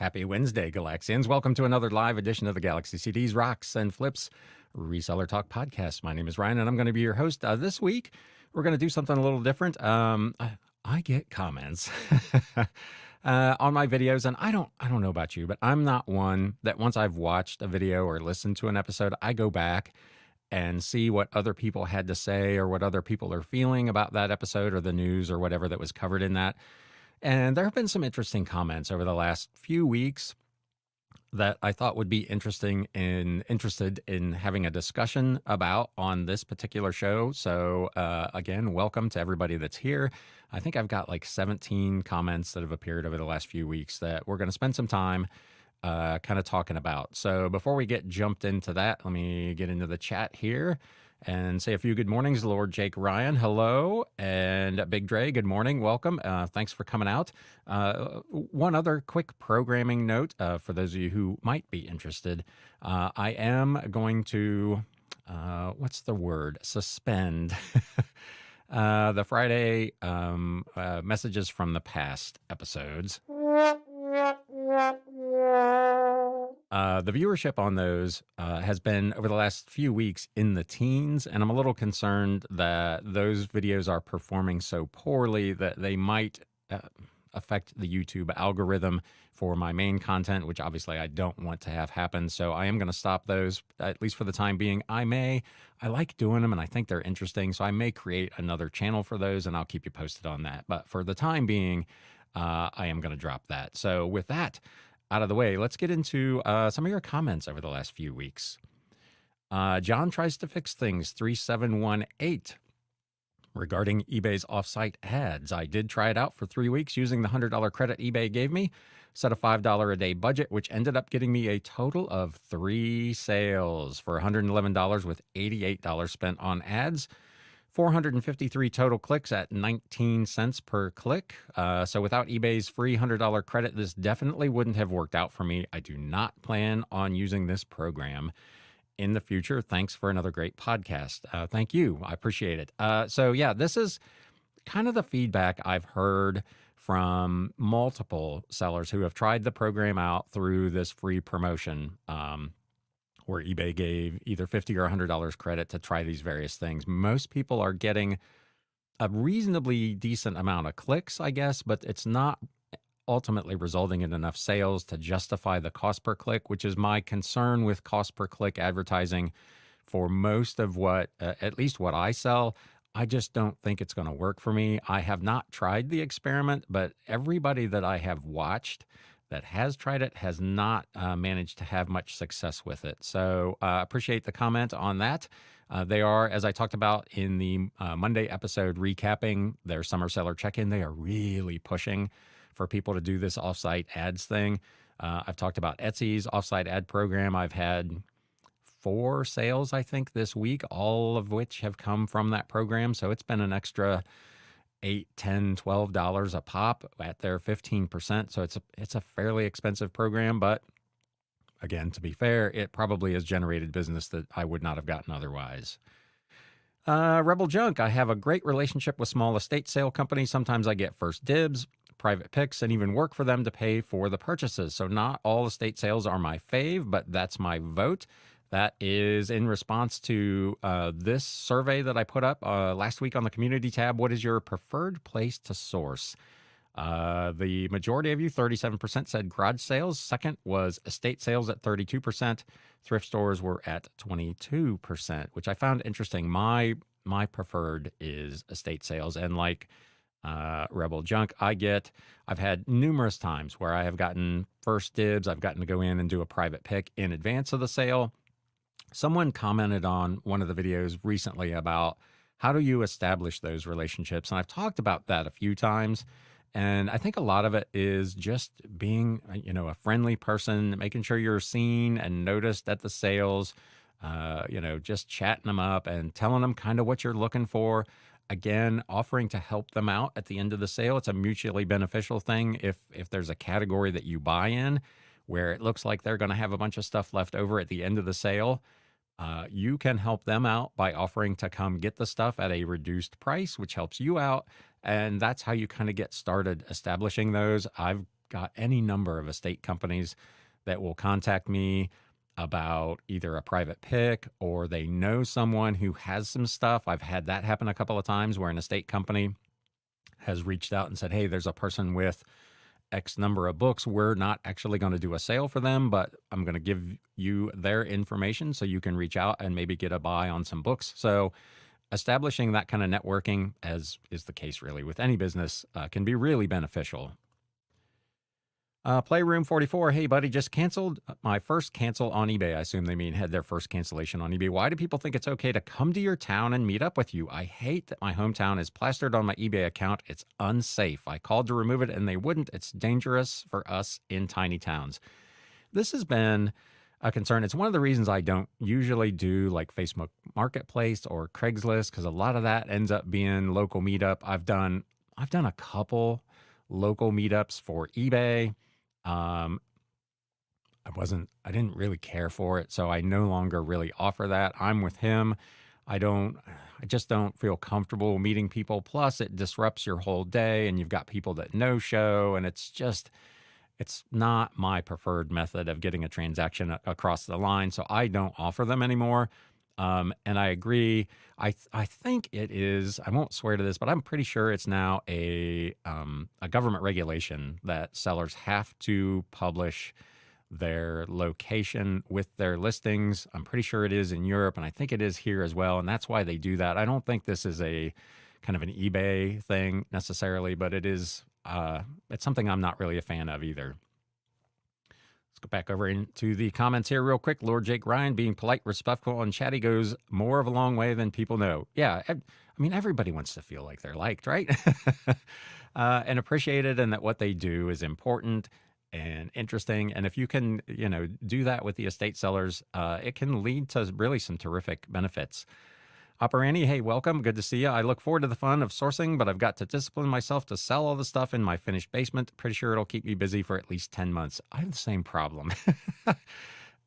Happy Wednesday, Galaxians. Welcome to another live edition of the Galaxy CDs, Rocks, and Flips Reseller Talk podcast. My name is Ryan, and I'm going to be your host. This week, we're going to do something a little different. I get comments on my videos, and I don't know about you, but I'm not one that once I've watched a video or listened to an episode, I go back and see what other people had to say or what other people are feeling about that episode or the news or whatever that was covered in that. And there have been some interesting comments over the last few weeks that I thought would be interested in having a discussion about on this particular show. So again, welcome to everybody that's here. I think I've got like 17 comments that have appeared over the last few weeks that we're going to spend some time kind of talking about. So before we get jumped into that, let me get into the chat here and say a few good mornings. Lord Jake Ryan, hello. And Big Dre, good morning. Welcome. Thanks for coming out. One other quick programming note for those of you who might be interested. I am going to, what's the word? Suspend the Friday messages from the past episodes. The viewership on those has been over the last few weeks in the teens, and I'm a little concerned that those videos are performing so poorly that they might affect the YouTube algorithm for my main content, which obviously I don't want to have happen. So I am going to stop those, at least for the time being. I like doing them and I think they're interesting, so I may create another channel for those and I'll keep you posted on that. But for the time being, I am going to drop that. So with that out of the way, let's get into some of your comments over the last few weeks. John tries to fix things 3718 regarding eBay's offsite ads. I did try it out for 3 weeks using the $100 credit eBay gave me, set a $5 a day budget, which ended up getting me a total of 3 sales for $111 with $88 spent on ads. 453 total clicks at 19 cents per click. So without eBay's free $100 credit, this definitely wouldn't have worked out for me. I do not plan on using this program in the future. Thanks for another great podcast. Thank you. I appreciate it. So yeah, this is kind of the feedback I've heard from multiple sellers who have tried the program out through this free promotion, where eBay gave either $50 or $100 credit to try these various things. Most people are getting a reasonably decent amount of clicks, I guess, but it's not ultimately resulting in enough sales to justify the cost per click, which is my concern with cost per click advertising for most of what, at least what I sell. I just don't think it's going to work for me. I have not tried the experiment, but everybody that I have watched that has tried it has not managed to have much success with it. So appreciate the comment on that. They are, as I talked about in the Monday episode recapping their summer seller check-in, they are really pushing for people to do this offsite ads thing. I've talked about Etsy's offsite ad program. I've had 4 sales, I think, this week, all of which have come from that program. So it's been an extra $8, $10, $12 a pop at their 15%. So it's a fairly expensive program, but again, to be fair, it probably has generated business that I would not have gotten otherwise. Rebel Junk, I have a great relationship with small estate sale companies. Sometimes I get first dibs, private picks, and even work for them to pay for the purchases. So not all estate sales are my fave, but that's my vote. That is in response to this survey that I put up last week on the community tab. What is your preferred place to source? The majority of you, 37%, said garage sales. Second was estate sales at 32%. Thrift stores were at 22%, which I found interesting. My preferred is estate sales. And like Rebel Junk, I've had numerous times where I have gotten first dibs. I've gotten to go in and do a private pick in advance of the sale. Someone commented on one of the videos recently about how do you establish those relationships? And I've talked about that a few times. And I think a lot of it is just being, a friendly person, making sure you're seen and noticed at the sales, just chatting them up and telling them kind of what you're looking for. Again, offering to help them out at the end of the sale. It's a mutually beneficial thing. If there's a category that you buy in where it looks like they're going to have a bunch of stuff left over at the end of the sale, you can help them out by offering to come get the stuff at a reduced price, which helps you out. And that's how you kind of get started establishing those. I've got any number of estate companies that will contact me about either a private pick or they know someone who has some stuff. I've had that happen a couple of times where an estate company has reached out and said, hey, there's a person with X number of books. We're not actually going to do a sale for them, but I'm going to give you their information so you can reach out and maybe get a buy on some books. So establishing that kind of networking, as is the case really with any business, can be really beneficial. Playroom 44, hey buddy, just canceled my first cancel on eBay. I assume they mean had their first cancellation on eBay. Why do people think it's okay to come to your town and meet up with you? I hate that my hometown is plastered on my eBay account. It's unsafe. I called to remove it and they wouldn't. It's dangerous for us in tiny towns. This has been a concern. It's one of the reasons I don't usually do like Facebook Marketplace or Craigslist, because a lot of that ends up being local meetup. I've done a couple local meetups for eBay. I didn't really care for it, so I no longer really offer that. I'm with him. I just don't feel comfortable meeting people. Plus, it disrupts your whole day, and you've got people that no show, and it's not my preferred method of getting a transaction across the line. So I don't offer them anymore. And I agree. I think it is, I won't swear to this, but I'm pretty sure it's now a government regulation that sellers have to publish their location with their listings. I'm pretty sure it is in Europe, and I think it is here as well. And that's why they do that. I don't think this is a kind of an eBay thing necessarily, but it is, it's something I'm not really a fan of either. Let's go back over into the comments here real quick. Lord Jake Ryan, being polite, respectful, and chatty goes more of a long way than people know. Yeah, I mean, everybody wants to feel like they're liked, right? And appreciated, and that what they do is important and interesting. And if you can, do that with the estate sellers, it can lead to really some terrific benefits. Operandi, hey, welcome. Good to see you. I look forward to the fun of sourcing, but I've got to discipline myself to sell all the stuff in my finished basement. Pretty sure it'll keep me busy for at least 10 months. I have the same problem.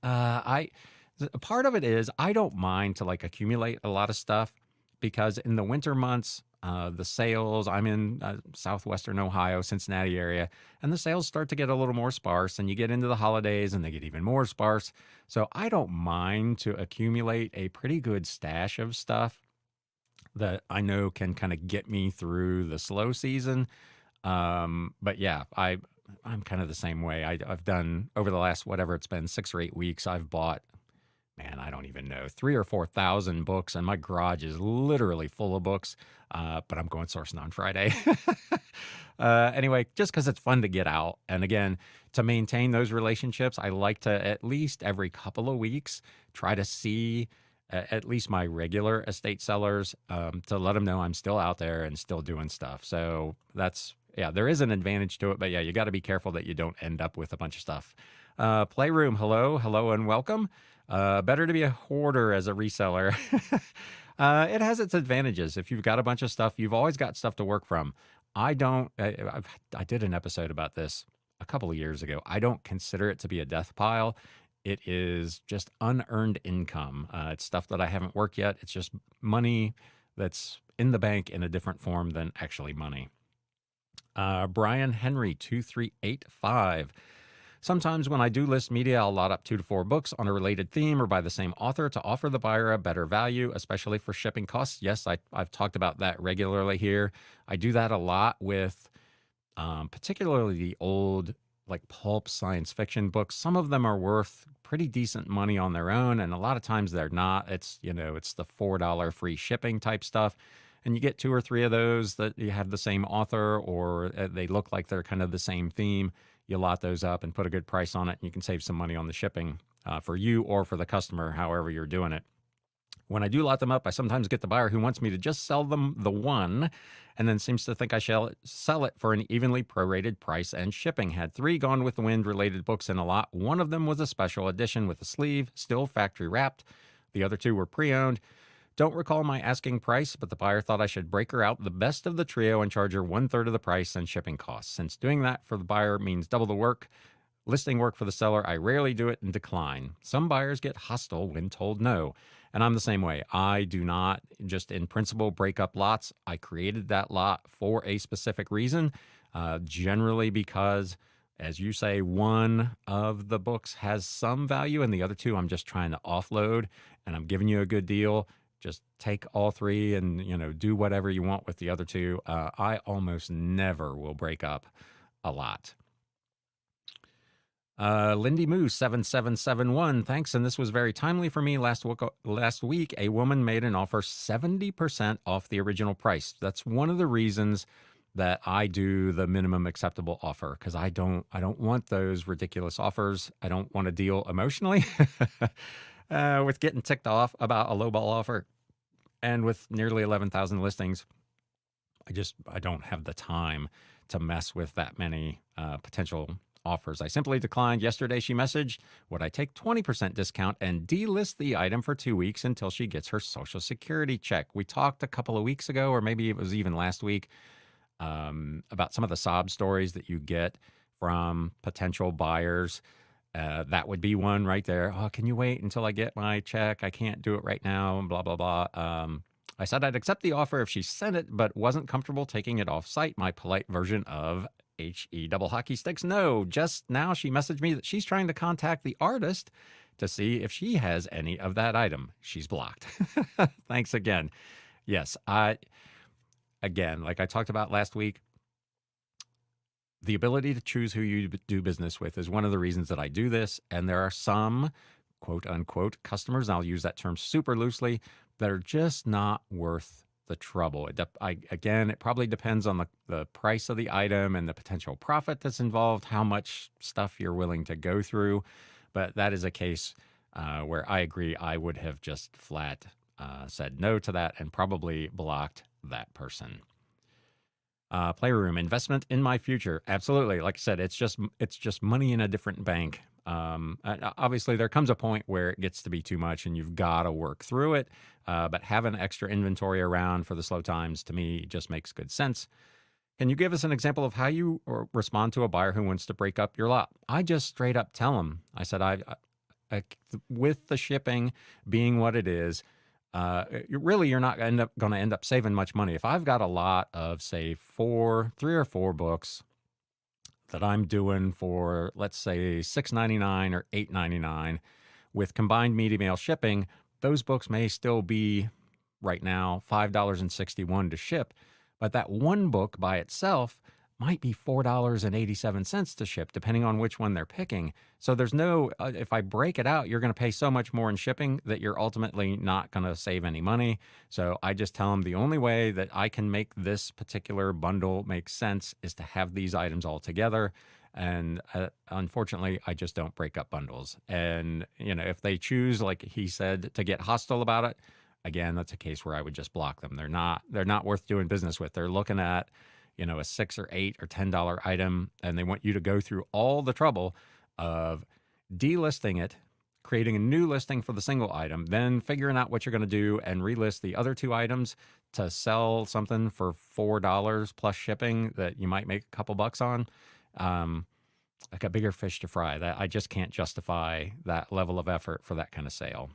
Part of it is I don't mind to like accumulate a lot of stuff, because in the winter months, the sales, I'm in southwestern Ohio, Cincinnati area, and the sales start to get a little more sparse, and you get into the holidays and they get even more sparse. So I don't mind to accumulate a pretty good stash of stuff that I know can kind of get me through the slow season. But yeah, I'm kind of the same way. I've done over the last, whatever it's been, 6 or 8 weeks, I've bought, man, I don't even know, 3,000 or 4,000 books, and my garage is literally full of books. But I'm going sourcing on Friday. Anyway, just because it's fun to get out. And again, to maintain those relationships, I like to at least every couple of weeks try to see at least my regular estate sellers, to let them know I'm still out there and still doing stuff. So there is an advantage to it, but yeah, you got to be careful that you don't end up with a bunch of stuff. Playroom, hello and welcome. Better to be a hoarder as a reseller. It has its advantages. If you've got a bunch of stuff, you've always got stuff to work from. I did an episode about this a couple of years ago. I don't consider it to be a death pile. It is just unearned income. It's stuff that I haven't worked yet. It's just money that's in the bank in a different form than actually money. Brian Henry 2385. Sometimes when I do list media, I'll lot up 2 to 4 books on a related theme or by the same author to offer the buyer a better value, especially for shipping costs. Yes, I've talked about that regularly here. I do that a lot with particularly the old like pulp science fiction books. Some of them are worth pretty decent money on their own, and a lot of times they're not. It's it's the $4 free shipping type stuff. And you get 2 or 3 of those that you have the same author, or they look like they're kind of the same theme. You lot those up and put a good price on it, and you can save some money on the shipping for you or for the customer, however you're doing it. When I do lot them up, I sometimes get the buyer who wants me to just sell them the one, and then seems to think I shall sell it for an evenly prorated price and shipping. Had 3 Gone with the Wind related books in a lot. One of them was a special edition with a sleeve, still factory wrapped. The other 2 were pre-owned. Don't recall my asking price, but the buyer thought I should break her out the best of the trio and charge her 1/3 of the price and shipping costs. Since doing that for the buyer means double the work, listing work for the seller, I rarely do it and decline. Some buyers get hostile when told no, and I'm the same way. I do not just in principle break up lots. I created that lot for a specific reason, generally because As you say, one of the books has some value and the other two I'm just trying to offload, and I'm giving you a good deal. Just take all three and, do whatever you want with the other two. I almost never will break up a lot. Lindy Moose 7771, thanks. And this was very timely for me. Last week, a woman made an offer 70% off the original price. That's one of the reasons that I do the minimum acceptable offer, because I don't want those ridiculous offers. I don't want to deal emotionally with getting ticked off about a lowball offer. And with nearly 11,000 listings, I don't have the time to mess with that many potential offers. I simply declined. Yesterday, she messaged, would I take 20% discount and delist the item for 2 weeks until she gets her Social Security check? We talked a couple of weeks ago, or maybe it was even last week, about some of the sob stories that you get from potential buyers. That would be one right there. Oh, can you wait until I get my check? I can't do it right now, blah, blah, blah. I said I'd accept the offer if she sent it, but wasn't comfortable taking it off site. My polite version of HE double hockey sticks. No, just now she messaged me that she's trying to contact the artist to see if she has any of that item. She's blocked. Thanks again. Yes, again, like I talked about last week, the ability to choose who you do business with is one of the reasons that I do this. And there are some quote unquote customers, and I'll use that term super loosely, that are just not worth the trouble. Again, it probably depends on the price of the item and the potential profit that's involved, how much stuff you're willing to go through. But that is a case where I agree. I would have just flat said no to that and probably blocked that person. Playroom, investment in my future. Absolutely. Like I said, it's just money in a different bank. Obviously, there comes a point where it gets to be too much and you've got to work through it. But having extra inventory around for the slow times, to me, just makes good sense. Can you give us an example of how you respond to a buyer who wants to break up your lot? I just straight up tell them. I said, with the shipping being what it is, you're not going to end up saving much money. If I've got a lot of, say, 3 or 4 books that I'm doing for, let's say, $6.99 or $8.99 with combined media mail shipping, those books may still be right now $5.61 to ship, but that one book by itself might be $4.87 to ship, depending on which one they're picking. So there's no, if I break it out, you're going to pay so much more in shipping that you're ultimately not going to save any money. So I just tell them the only way that I can make this particular bundle make sense is to have these items all together. And unfortunately, I just don't break up bundles. And, if they choose, like he said, to get hostile about it, again, that's a case where I would just block them. They're not worth doing business with. They're looking at, a $6 or $8 or $10 item, and they want you to go through all the trouble of delisting it, creating a new listing for the single item, then figuring out what you're going to do and relist the other 2 items to sell something for $4 plus shipping that you might make a couple bucks on. Like a bigger fish to fry. That I just can't justify that level of effort for that kind of sale.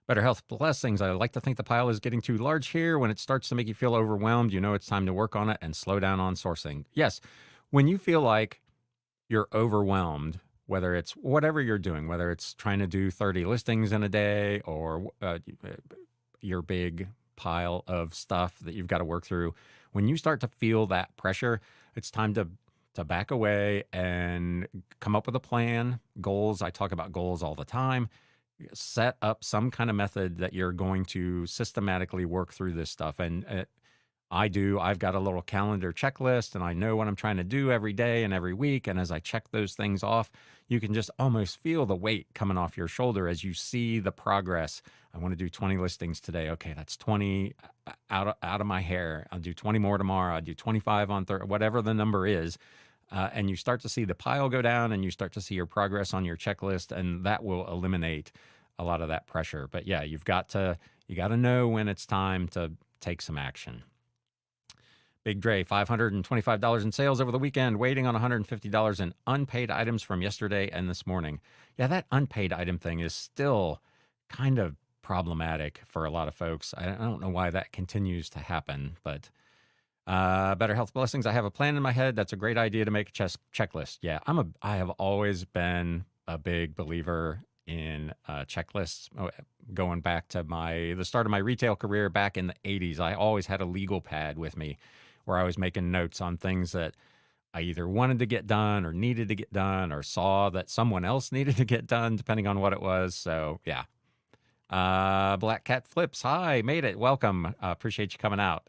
Better Health Blessings. I like to think the pile is getting too large here. When it starts to make you feel overwhelmed, it's time to work on it and slow down on sourcing. Yes, when you feel like you're overwhelmed, whether it's whatever you're doing, whether it's trying to do 30 listings in a day or your big pile of stuff that you've got to work through, when you start to feel that pressure, it's time to back away and come up with a plan, goals. I talk about goals all the time. Set up some kind of method that you're going to systematically work through this stuff. And I've got a little calendar checklist, and I know what I'm trying to do every day and every week. And as I check those things off, you can just almost feel the weight coming off your shoulder as you see the progress. I want to do 20 listings today. Okay, that's 20 out of my hair. I'll do 20 more tomorrow. I'll do 25 on Thursday, whatever the number is. And you start to see the pile go down, and you start to see your progress on your checklist, and that will eliminate a lot of that pressure. But yeah, you got to know when it's time to take some action. Big Dre, $525 in sales over the weekend, waiting on $150 in unpaid items from yesterday and this morning. Yeah, that unpaid item thing is still kind of problematic for a lot of folks. I don't know why that continues to happen, but Better health blessings. I have a plan in my head. That's a great idea to make a checklist. Yeah, I have always been a big believer in checklists. Going back to the start of my retail career back in the 80s, I always had a legal pad with me where I was making notes on things that I either wanted to get done or needed to get done or saw that someone else needed to get done, depending on what it was. So yeah. Black Cat Flips. Hi, made it. Welcome. Appreciate you coming out.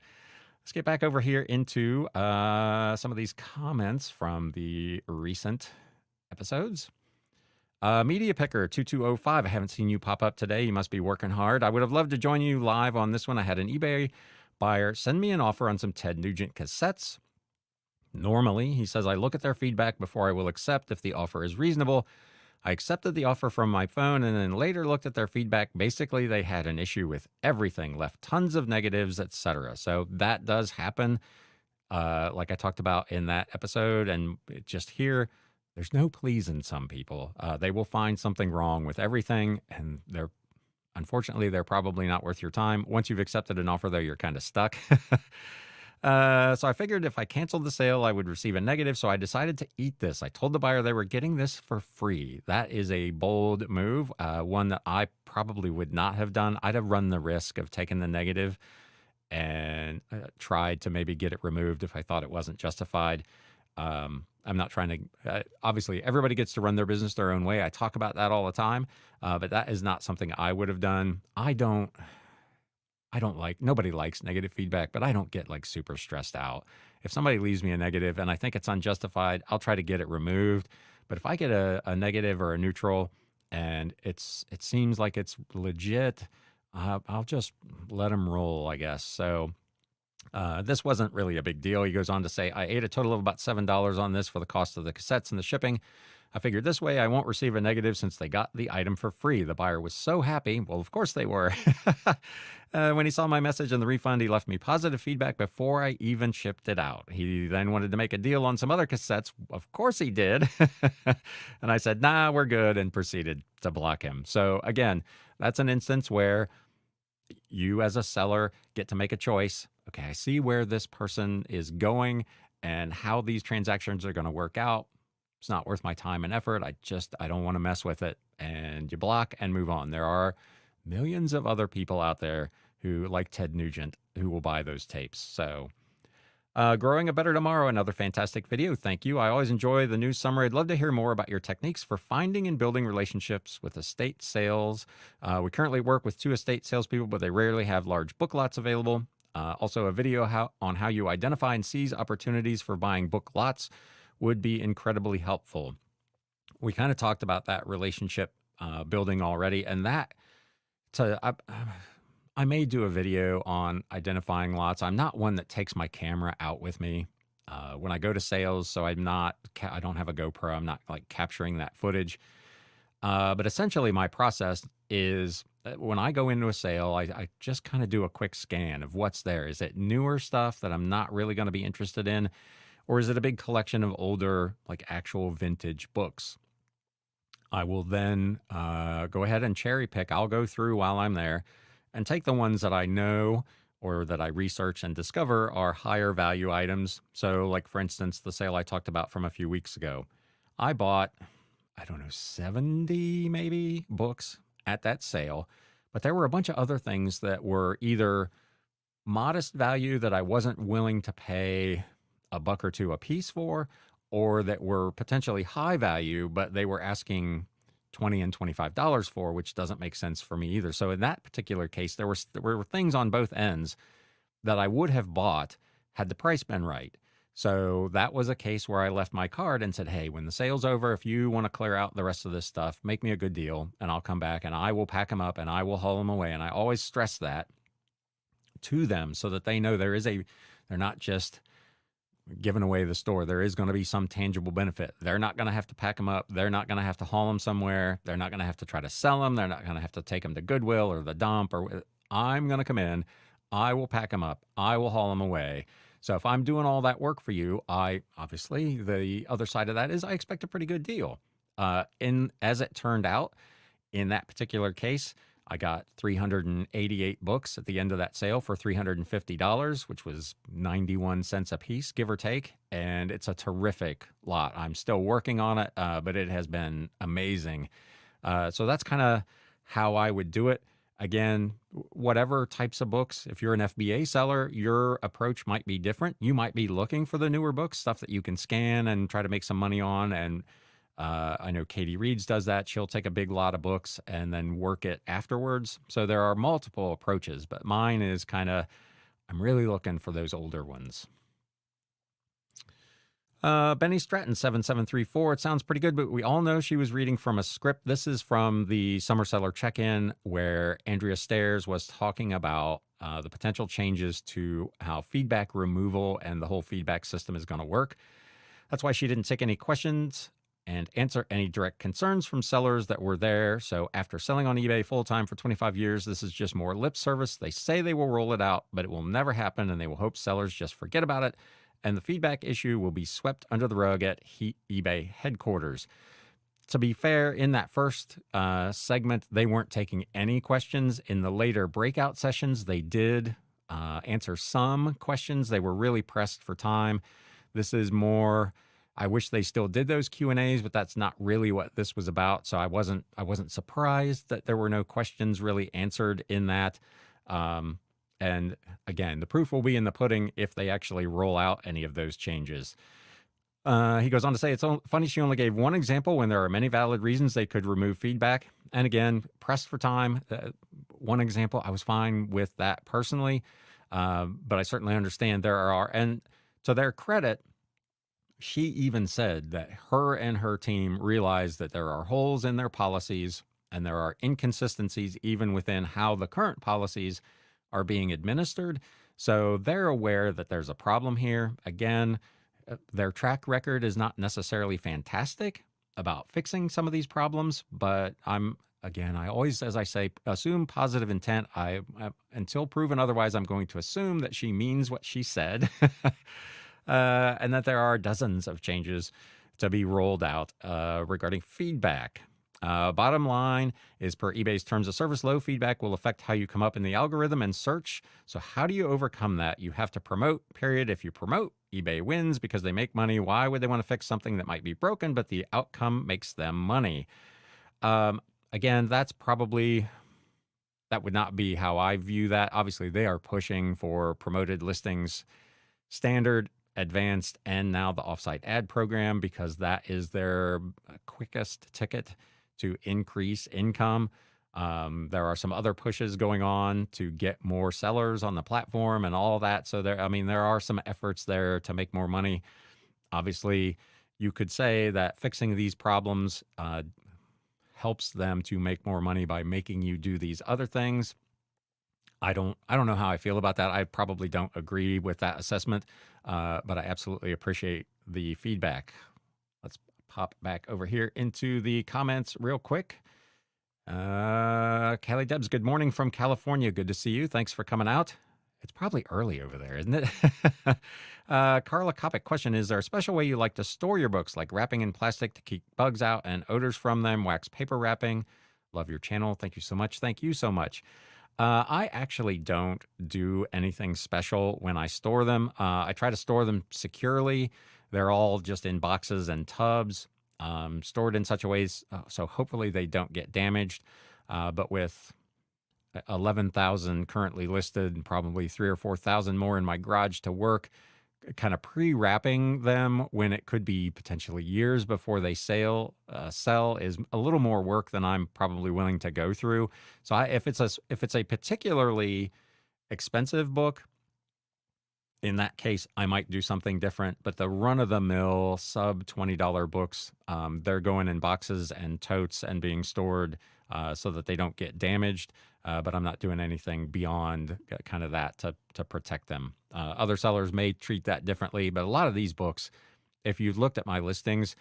Let's get back over here into some of these comments from the recent episodes. Media Picker 2205. I haven't seen you pop up today. You must be working hard. I would have loved to join you live on this one. I had an eBay buyer send me an offer on some Ted Nugent cassettes. Normally, he says, I look at their feedback before I will accept if the offer is reasonable. I accepted the offer from my phone and then later looked at their feedback. Basically, they had an issue with everything, left tons of negatives, etc. So that does happen, like I talked about in that episode. And just here, there's no pleasing some people. They will find something wrong with everything, and unfortunately, they're probably not worth your time. Once you've accepted an offer, though, you're kind of stuck. So I figured if I canceled the sale, I would receive a negative. So I decided to eat this. I told the buyer they were getting this for free. That is a bold move, one that I probably would not have done. I'd have run the risk of taking the negative and tried to maybe get it removed if I thought it wasn't justified. I'm not trying to, obviously, everybody gets to run their business their own way. I talk about that all the time, but that is not something I would have done. Nobody likes negative feedback, but I don't get like super stressed out. If somebody leaves me a negative and I think it's unjustified, I'll try to get it removed. But if I get a negative or a neutral and it seems like it's legit, I'll just let them roll, I guess. So this wasn't really a big deal. He goes on to say, I ate a total of about $7 on this for the cost of the cassettes and the shipping. I figured this way I won't receive a negative since they got the item for free. The buyer was so happy. Well, of course they were. When he saw my message and the refund, he left me positive feedback before I even shipped it out. He then wanted to make a deal on some other cassettes. Of course he did. And I said, nah, we're good, and proceeded to block him. So again, that's an instance where you as a seller get to make a choice. Okay, I see where this person is going and how these transactions are going to work out. It's not worth my time and effort. I don't want to mess with it. And you block and move on. There are millions of other people out there who, like Ted Nugent, who will buy those tapes. So Growing a Better Tomorrow, another fantastic video. Thank you. I always enjoy the news summary. I'd love to hear more about your techniques for finding and building relationships with estate sales. We currently work with 2 estate salespeople, but they rarely have large book lots available. Also, a video on how you identify and seize opportunities for buying book lots would be incredibly helpful. We kind of talked about that relationship building already, and I may do a video on identifying lots. I'm not one that takes my camera out with me when I go to sales, so I don't have a GoPro. I'm not like capturing that footage. But essentially, my process is when I go into a sale, I just kind of do a quick scan of what's there. Is it newer stuff that I'm not really going to be interested in? Or is it a big collection of older, like actual vintage books? I will then go ahead and cherry pick. I'll go through while I'm there and take the ones that I know or that I research and discover are higher value items. So like, for instance, the sale I talked about from a few weeks ago, I bought, 70 maybe books at that sale, but there were a bunch of other things that were either modest value that I wasn't willing to pay a buck or two a piece for, or that were potentially high value, but they were asking $20 and $25 for, which doesn't make sense for me either. So in that particular case, there were things on both ends that I would have bought had the price been right. So that was a case where I left my card and said, hey, when the sale's over, if you want to clear out the rest of this stuff, make me a good deal and I'll come back and I will pack them up and I will haul them away. And I always stress that to them so that they know they're not just giving away the store. There is going to be some tangible benefit. They're not going to have to pack them up. They're not going to have to haul them somewhere. They're not going to have to try to sell them. They're not going to have to take them to Goodwill or the dump. I'm going to come in. I will pack them up. I will haul them away. So if I'm doing all that work for you, obviously the other side of that is I expect a pretty good deal. As it turned out, in that particular case, I got 388 books at the end of that sale for $350, which was 91 cents a piece, give or take. And it's a terrific lot. I'm still working on it, but it has been amazing. So that's kind of how I would do it. Again, whatever types of books, if you're an FBA seller, your approach might be different. You might be looking for the newer books, stuff that you can scan and try to make some money on. And I know Katie Reeds does that. She'll take a big lot of books and then work it afterwards. So there are multiple approaches, but mine is kind of, I'm really looking for those older ones. Benny Stratton 7734. It sounds pretty good, but we all know she was reading from a script. This is from the Summer Seller check-in where Andrea Stairs was talking about the potential changes to how feedback removal and the whole feedback system is going to work. That's why she didn't take any questions and answer any direct concerns from sellers that were there. So after selling on eBay full-time for 25 years, this is just more lip service. They say they will roll it out, but it will never happen, and they will hope sellers just forget about it. And the feedback issue will be swept under the rug at eBay headquarters. To be fair, in that first segment, they weren't taking any questions. In the later breakout sessions, they did answer some questions. They were really pressed for time. This is more, I wish they still did those Q&As, but that's not really what this was about. So I wasn't surprised that there were no questions really answered in that. And again, the proof will be in the pudding if they actually roll out any of those changes. He goes on to say, it's funny she only gave one example when there are many valid reasons they could remove feedback. And again, pressed for time, one example, I was fine with that personally. But I certainly understand there are, and to their credit, she even said that her and her team realized that there are holes in their policies and there are inconsistencies even within how the current policies are being administered. So they're aware that there's a problem here. Again, their track record is not necessarily fantastic about fixing some of these problems, but I always, as I say, assume positive intent. Until proven otherwise, I'm going to assume that she means what she said, and that there are dozens of changes to be rolled out regarding feedback. Bottom line is, per eBay's terms of service, low feedback will affect how you come up in the algorithm and search. So how do you overcome that? You have to promote, period. If you promote, eBay wins because they make money. Why would they want to fix something that might be broken, but the outcome makes them money? Again, that would not be how I view that. Obviously, they are pushing for promoted listings, standard, advanced, and now the offsite ad program, because that is their quickest ticket to increase income. There are some other pushes going on to get more sellers on the platform and all that. So there are some efforts there to make more money. Obviously, you could say that fixing these problems helps them to make more money by making you do these other things. I don't know how I feel about that. I probably don't agree with that assessment, but I absolutely appreciate the feedback. Let's pop back over here into the comments real quick. Callie Debs, good morning from California. Good to see you. Thanks for coming out. It's probably early over there, isn't it? Carla Kopic, question, is there a special way you like to store your books, like wrapping in plastic to keep bugs out and odors from them, wax paper wrapping? Love your channel. Thank you so much. Thank you so much. I actually don't do anything special when I store them. I try to store them securely. They're all just in boxes and tubs, stored in such a way so hopefully they don't get damaged. But with 11,000 currently listed and probably 3,000 or 4,000 more in my garage to work, kind of pre-wrapping them when it could be potentially years before they sell is a little more work than I'm probably willing to go through. So if it's a particularly expensive book, in that case, I might do something different. But the run-of-the-mill sub $20 books, they're going in boxes and totes and being stored so that they don't get damaged. But I'm not doing anything beyond kind of that to protect them. Other sellers may treat that differently, but a lot of these books, if you've looked at my listings,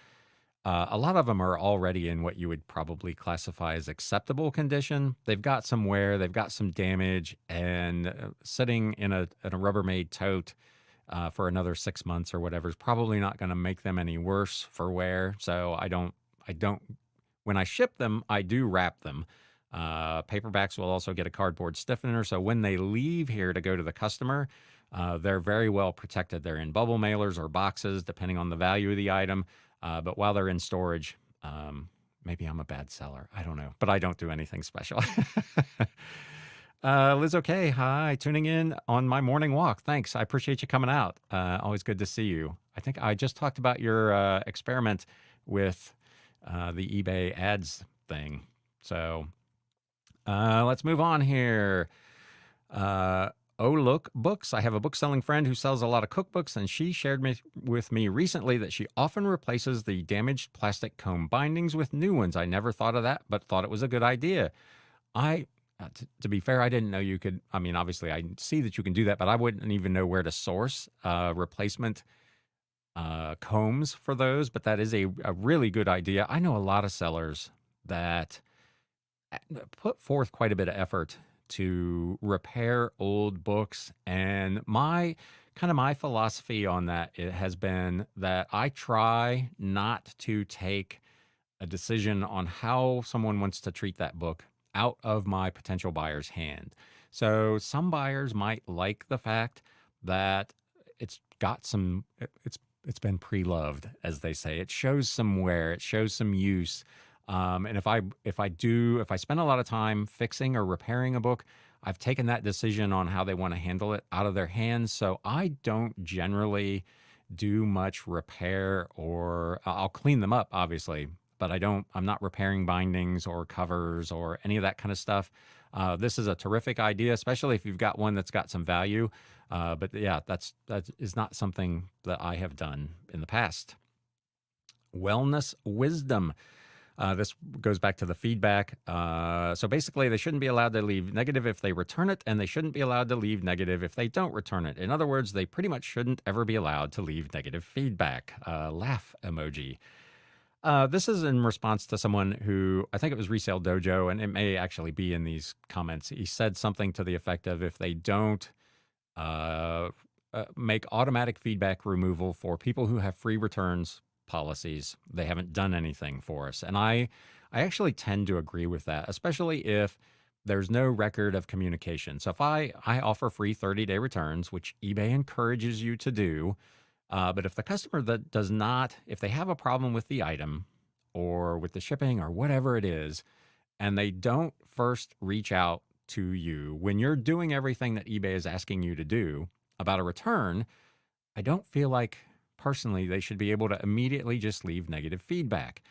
a lot of them are already in what you would probably classify as acceptable condition. They've got some wear, they've got some damage, and sitting in a Rubbermaid tote for another 6 months or whatever is probably not going to make them any worse for wear. So I don't. When I ship them, I do wrap them. Paperbacks will also get a cardboard stiffener. So when they leave here to go to the customer, they're very well protected. They're in bubble mailers or boxes, depending on the value of the item. But while they're in storage, maybe I'm a bad seller. I don't know, but I don't do anything special. Liz, okay. Hi, tuning in on my morning walk. Thanks. I appreciate you coming out. Always good to see you. I think I just talked about your experiment with the eBay ads thing. So let's move on here. Oh, look, books. I have a book selling friend who sells a lot of cookbooks, and she shared with me recently that she often replaces the damaged plastic comb bindings with new ones. I never thought of that, but thought it was a good idea. To be fair, I didn't know you could. I mean, obviously, I see that you can do that, but I wouldn't even know where to source replacement combs for those. But that is a really good idea. I know a lot of sellers that put forth quite a bit of effort to repair old books, and my philosophy on that, it has been that I try not to take a decision on how someone wants to treat that book out of my potential buyer's hand. So some buyers might like the fact that it's got some it's been pre-loved, as they say. It shows some wear, it shows some use. And if I spend a lot of time fixing or repairing a book, I've taken that decision on how they want to handle it out of their hands. So I don't generally do much repair, or I'll clean them up, obviously, but I'm not repairing bindings or covers or any of that kind of stuff. This is a terrific idea, especially if you've got one that's got some value. But yeah, that is not something that I have done in the past. Wellness wisdom. This goes back to the feedback. So basically, they shouldn't be allowed to leave negative if they return it, and they shouldn't be allowed to leave negative if they don't return it. In other words, they pretty much shouldn't ever be allowed to leave negative feedback. Laugh emoji. This is in response to someone who, I think it was Resale Dojo, and it may actually be in these comments. He said something to the effect of, if they don't make automatic feedback removal for people who have free returns policies, they haven't done anything for us. And I actually tend to agree with that, especially if there's no record of communication. So if I offer free 30-day returns, which eBay encourages you to do, but if the customer that does not, if they have a problem with the item or with the shipping or whatever it is, and they don't first reach out to you when you're doing everything that eBay is asking you to do about a return, I don't feel like personally they should be able to immediately just leave negative feedback.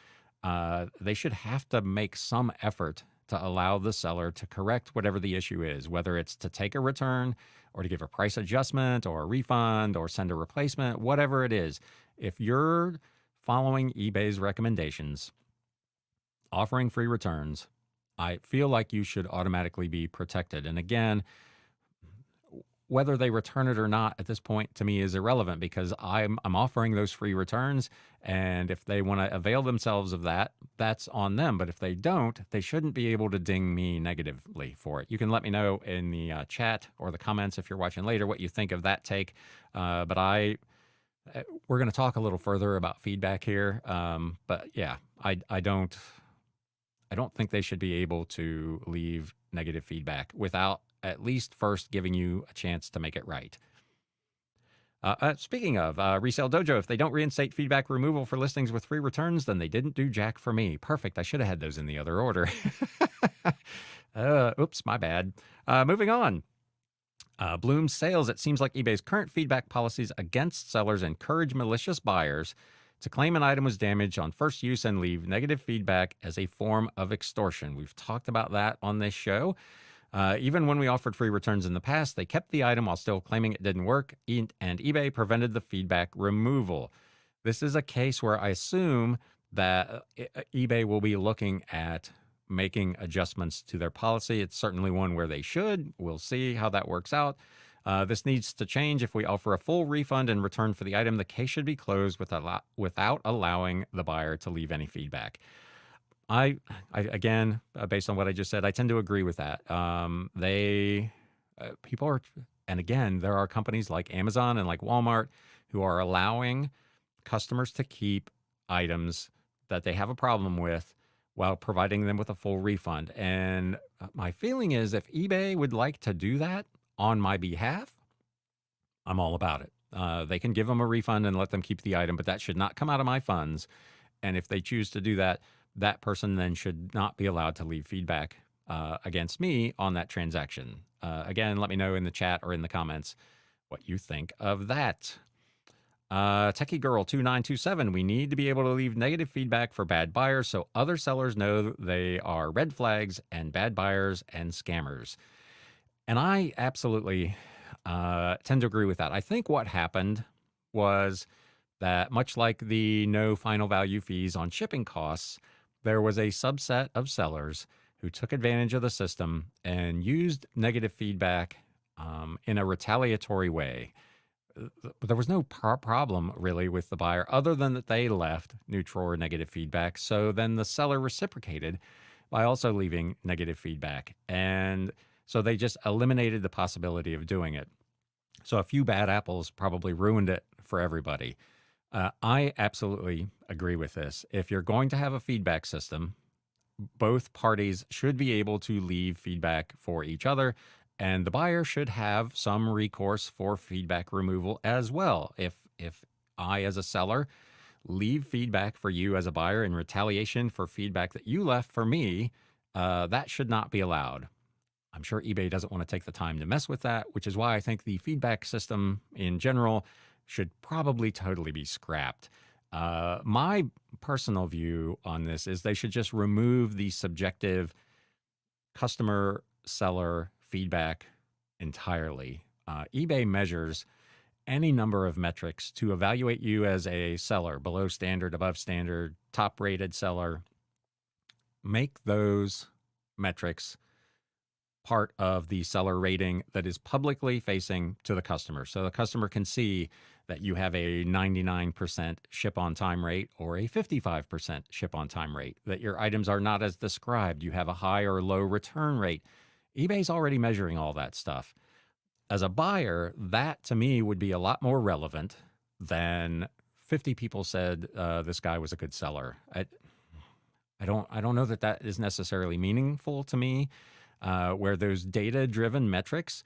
They should have to make some effort to allow the seller to correct whatever the issue is, whether it's to take a return or to give a price adjustment or a refund or send a replacement, whatever it is. If you're following eBay's recommendations, offering free returns, I feel like you should automatically be protected. And again, whether they return it or not at this point to me is irrelevant, because I'm offering those free returns, and if they want to avail themselves of that, that's on them. But if they don't, they shouldn't be able to ding me negatively for it. You can let me know in the chat or the comments if you're watching later what you think of that take. But we're going to talk a little further about feedback here. But yeah, I don't think they should be able to leave negative feedback without at least first giving you a chance to make it right. Speaking of Resale Dojo, if they don't reinstate feedback removal for listings with free returns, then they didn't do jack for me. Perfect. I should have had those in the other order. Oops, my bad. Moving on. Bloom Sales. It seems like eBay's current feedback policies against sellers encourage malicious buyers to claim an item was damaged on first use and leave negative feedback as a form of extortion. We've talked about that on this show. Even when we offered free returns in the past, they kept the item while still claiming it didn't work, and eBay prevented the feedback removal. This is a case where I assume that eBay will be looking at making adjustments to their policy. It's certainly one where they should. We'll see how that works out. This needs to change. If we offer a full refund in return for the item, the case should be closed without allowing the buyer to leave any feedback. I again, based on what I just said, I tend to agree with that. People are, and again, there are companies like Amazon and like Walmart who are allowing customers to keep items that they have a problem with while providing them with a full refund. And my feeling is if eBay would like to do that on my behalf, I'm all about it. They can give them a refund and let them keep the item, but that should not come out of my funds. And if they choose to do that, that person then should not be allowed to leave feedback against me on that transaction. Again, let me know in the chat or in the comments what you think of that. Techie Girl 2927, we need to be able to leave negative feedback for bad buyers so other sellers know they are red flags and bad buyers and scammers. And I absolutely tend to agree with that. I think what happened was that, much like the no final value fees on shipping costs, there was a subset of sellers who took advantage of the system and used negative feedback in a retaliatory way. There was no problem really with the buyer other than that they left neutral or negative feedback. So then the seller reciprocated by also leaving negative feedback. And so they just eliminated the possibility of doing it. So a few bad apples probably ruined it for everybody. I absolutely agree with this. If you're going to have a feedback system, both parties should be able to leave feedback for each other, and the buyer should have some recourse for feedback removal as well. If I, as a seller, leave feedback for you as a buyer in retaliation for feedback that you left for me, that should not be allowed. I'm sure eBay doesn't want to take the time to mess with that, which is why I think the feedback system in general should probably totally be scrapped. My personal view on this is they should just remove the subjective customer seller feedback entirely. eBay measures any number of metrics to evaluate you as a seller, below standard, above standard, top rated seller. Make those metrics part of the seller rating that is publicly facing to the customer. So the customer can see that you have a 99% ship on time rate or a 55% ship on time rate, that your items are not as described, you have a high or low return rate. eBay's already measuring all that stuff. As a buyer, that to me would be a lot more relevant than 50 people said this guy was a good seller. I don't know that that is necessarily meaningful to me. Where those data-driven metrics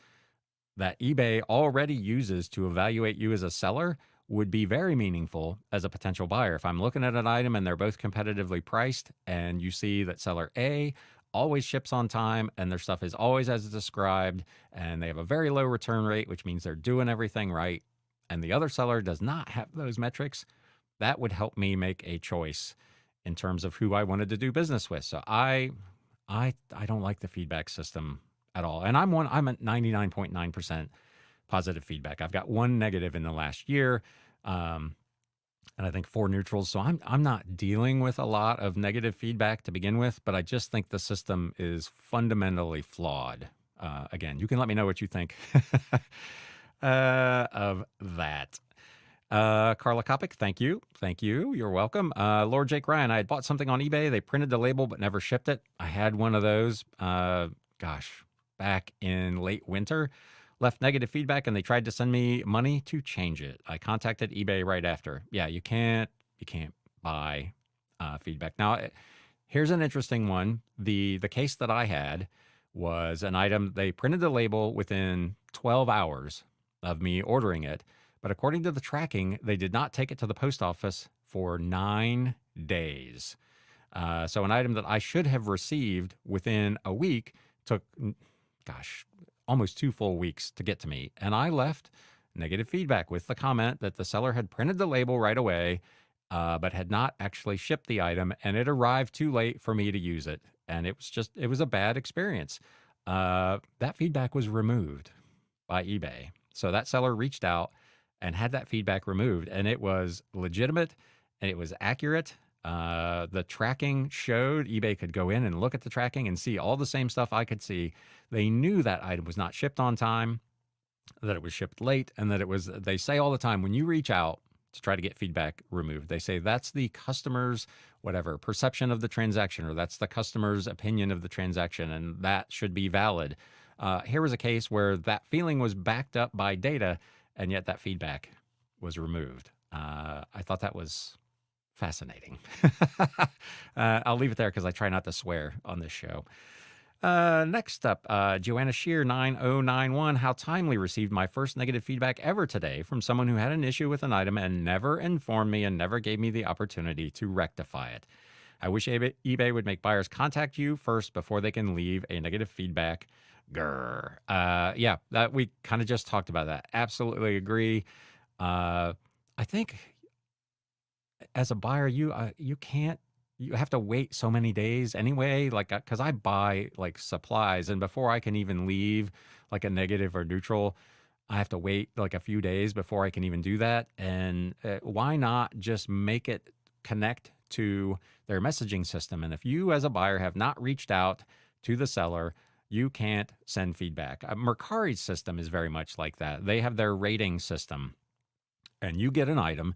that eBay already uses to evaluate you as a seller would be very meaningful as a potential buyer. If I'm looking at an item and they're both competitively priced and you see that seller A always ships on time and their stuff is always as described and they have a very low return rate, which means they're doing everything right, and the other seller does not have those metrics, that would help me make a choice in terms of who I wanted to do business with. So I don't like the feedback system at all. And I'm at 99.9% positive feedback. I've got one negative in the last year, and I think 4 neutrals. So I'm not dealing with a lot of negative feedback to begin with, but I just think the system is fundamentally flawed. Again, you can let me know what you think of that. Carla Kopic, thank you. Thank you. You're welcome. Lord Jake Ryan, I had bought something on eBay. They printed the label but never shipped it. I had one of those, back in late winter. Left negative feedback and they tried to send me money to change it. I contacted eBay right after. Yeah, you can't buy feedback. Now, here's an interesting one. The case that I had was an item, they printed the label within 12 hours of me ordering it. But according to the tracking, they did not take it to the post office for 9 days. So an item that I should have received within a week took, almost 2 full weeks to get to me. And I left negative feedback with the comment that the seller had printed the label right away, but had not actually shipped the item, and it arrived too late for me to use it. And it was a bad experience. That feedback was removed by eBay. So that seller reached out and had that feedback removed, and it was legitimate and it was accurate. The tracking showed eBay could go in and look at the tracking and see all the same stuff I could see. They knew that item was not shipped on time, that it was shipped late, and that they say all the time when you reach out to try to get feedback removed, they say that's the customer's perception of the transaction, or that's the customer's opinion of the transaction, and that should be valid. Here was a case where that feeling was backed up by data, and yet that feedback was removed. I thought that was Fascinating. I'll leave it there because I try not to swear on this show. Next up, Joanna Shear 9091. How timely, received my first negative feedback ever today from someone who had an issue with an item and never informed me and never gave me the opportunity to rectify it. I wish eBay would make buyers contact you first before they can leave a negative feedback. Grr. Yeah, that we kind of just talked about that. Absolutely agree. I think as a buyer, you can't. You have to wait so many days anyway, like, because I buy like supplies, and before I can even leave like a negative or neutral, I have to wait like a few days before I can even do that. And why not just make it connect to their messaging system? And if you as a buyer have not reached out to the seller, you can't send feedback. Mercari's system is very much like that. They have their rating system, and you get an item.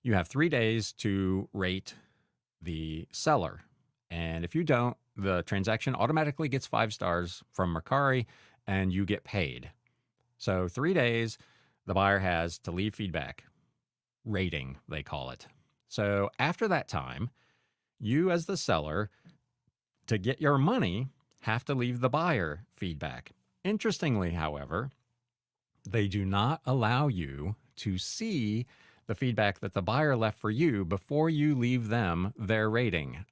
You have 3 days to rate the seller. And if you don't, the transaction automatically gets 5 stars from Mercari and you get paid. So 3 days, the buyer has to leave feedback. Rating, they call it. So after that time, you as the seller, to get your money, have to leave the buyer feedback. Interestingly, however, they do not allow you to see the feedback that the buyer left for you before you leave them their rating,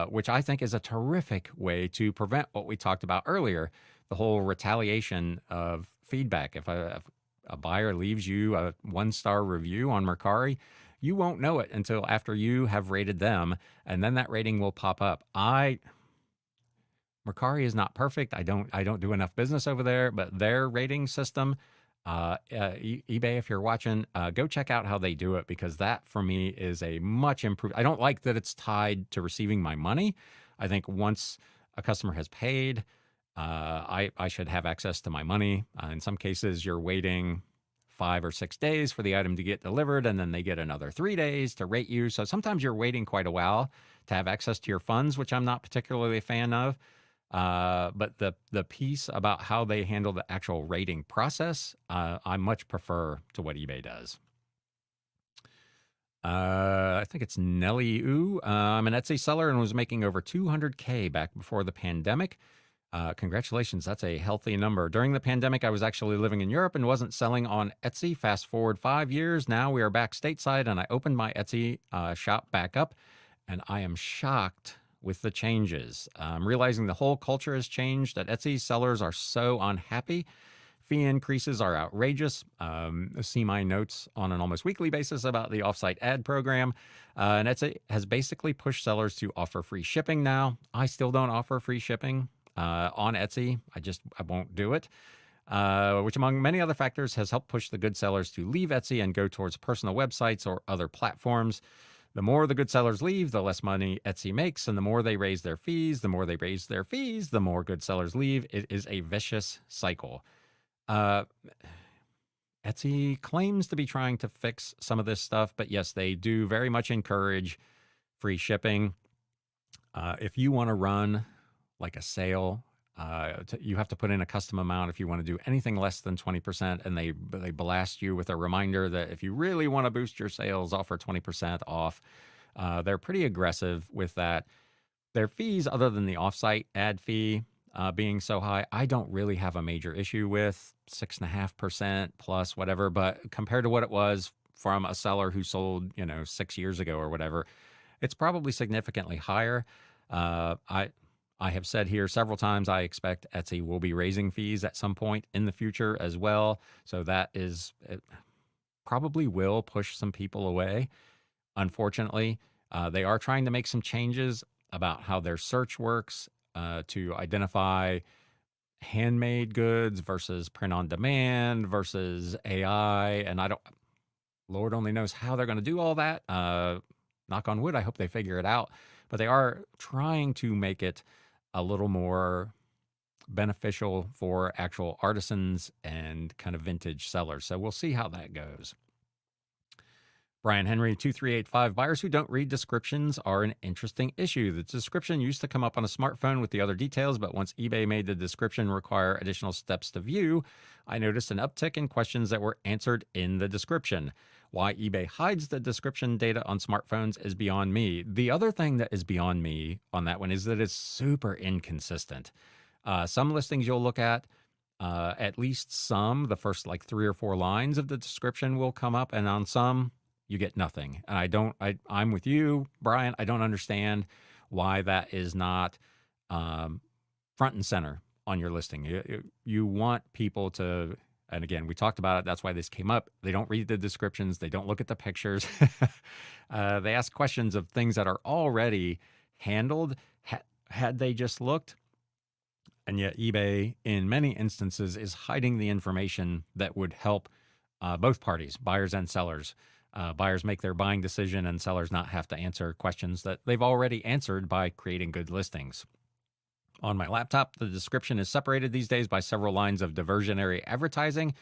which I think is a terrific way to prevent what we talked about earlier, the whole retaliation of feedback. If a buyer leaves you a 1-star review on Mercari, you won't know it until after you have rated them, and then that rating will pop up. Mercari is not perfect. I don't do enough business over there, but their rating system, eBay, if you're watching, go check out how they do it, because that for me is a much improved. I don't like that it's tied to receiving my money. I think once a customer has paid, I should have access to my money. In some cases, you're waiting 5 or 6 days for the item to get delivered, and then they get another 3 days to rate you. So sometimes you're waiting quite a while to have access to your funds, which I'm not particularly a fan of. But the piece about how they handle the actual rating process, I much prefer to what eBay does. I think it's Nelly Ooh. I'm an Etsy seller and was making over $200K back before the pandemic. Congratulations, that's a healthy number. During the pandemic, I was actually living in Europe and wasn't selling on Etsy. Fast forward 5 years, now we are back stateside, and I opened my Etsy shop back up, and I am shocked with the changes. I'm realizing the whole culture has changed at Etsy. Sellers are so unhappy. Fee increases are outrageous. See my notes on an almost weekly basis about the offsite ad program. And Etsy has basically pushed sellers to offer free shipping now. I still don't offer free shipping on Etsy. I won't do it. Which among many other factors has helped push the good sellers to leave Etsy and go towards personal websites or other platforms. The more the good sellers leave, the less money Etsy makes, and the more they raise their fees, the more good sellers leave. It is a vicious cycle. Etsy claims to be trying to fix some of this stuff, but yes, they do very much encourage free shipping. If you want to run like a sale, you have to put in a custom amount if you want to do anything less than 20%, and they blast you with a reminder that if you really want to boost your sales, offer 20% off. They're pretty aggressive with that. Their fees, other than the offsite ad fee being so high, I don't really have a major issue with 6.5% plus whatever, but compared to what it was from a seller who sold 6 years ago or whatever, it's probably significantly higher. I have said here several times, I expect Etsy will be raising fees at some point in the future as well. So it probably will push some people away. Unfortunately, they are trying to make some changes about how their search works to identify handmade goods versus print on demand versus AI. And Lord only knows how they're going to do all that. Knock on wood, I hope they figure it out. But they are trying to make it a little more beneficial for actual artisans and kind of vintage sellers. So we'll see how that goes. Brian Henry 2385, buyers who don't read descriptions are an interesting issue. The description used to come up on a smartphone with the other details, but once eBay made the description require additional steps to view, I noticed an uptick in questions that were answered in the description. Why eBay hides the description data on smartphones is beyond me. The other thing that is beyond me on that one is that it's super inconsistent. Some listings you'll look at least some, the first like 3 or 4 lines of the description will come up, and on some, you get nothing. And I'm with you, Brian. I don't understand why that is not front and center on your listing. You want people to, and again, we talked about it. That's why this came up. They don't read the descriptions. They don't look at the pictures. They ask questions of things that are already handled. Had they just looked, and yet eBay, in many instances, is hiding the information that would help both parties, buyers and sellers. Buyers make their buying decision and sellers not have to answer questions that they've already answered by creating good listings. On my laptop, the description is separated these days by several lines of diversionary advertising.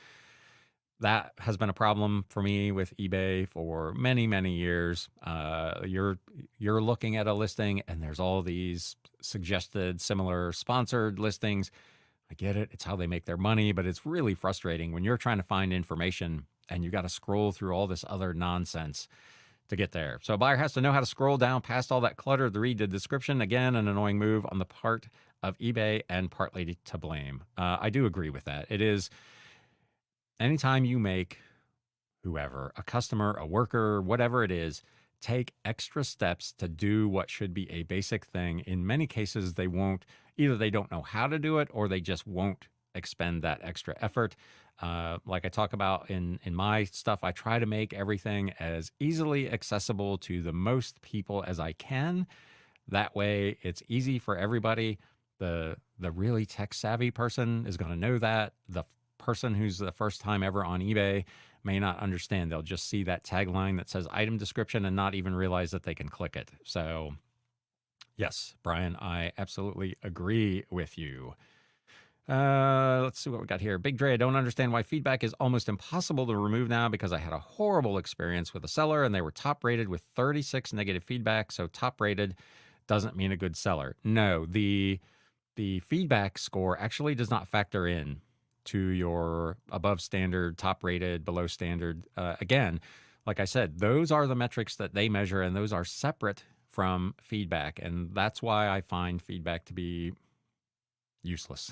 That has been a problem for me with eBay for many, many years. You're looking at a listing and there's all these suggested similar sponsored listings. I get it. It's how they make their money, but it's really frustrating when you're trying to find information and you got to scroll through all this other nonsense to get there. So a buyer has to know how to scroll down past all that clutter to read the description. Again, an annoying move on the part of eBay and partly to blame. I do agree with that. It is, anytime you make whoever, a customer, a worker, whatever it is, take extra steps to do what should be a basic thing, in many cases, they won't, either they don't know how to do it or they just won't expend that extra effort. Like I talk about in my stuff, I try to make everything as easily accessible to the most people as I can. That way it's easy for everybody. The really tech savvy person is going to know that. The person who's the first time ever on eBay may not understand. They'll just see that tagline that says item description and not even realize that they can click it. So yes, Brian, I absolutely agree with you. Let's see what we got here. Big Dre, I don't understand why feedback is almost impossible to remove now, because I had a horrible experience with a seller and they were top rated with 36 negative feedback. So top rated doesn't mean a good seller. No, the feedback score actually does not factor in to your above standard, top rated, below standard. Again, like I said, those are the metrics that they measure, and those are separate from feedback. And that's why I find feedback to be useless.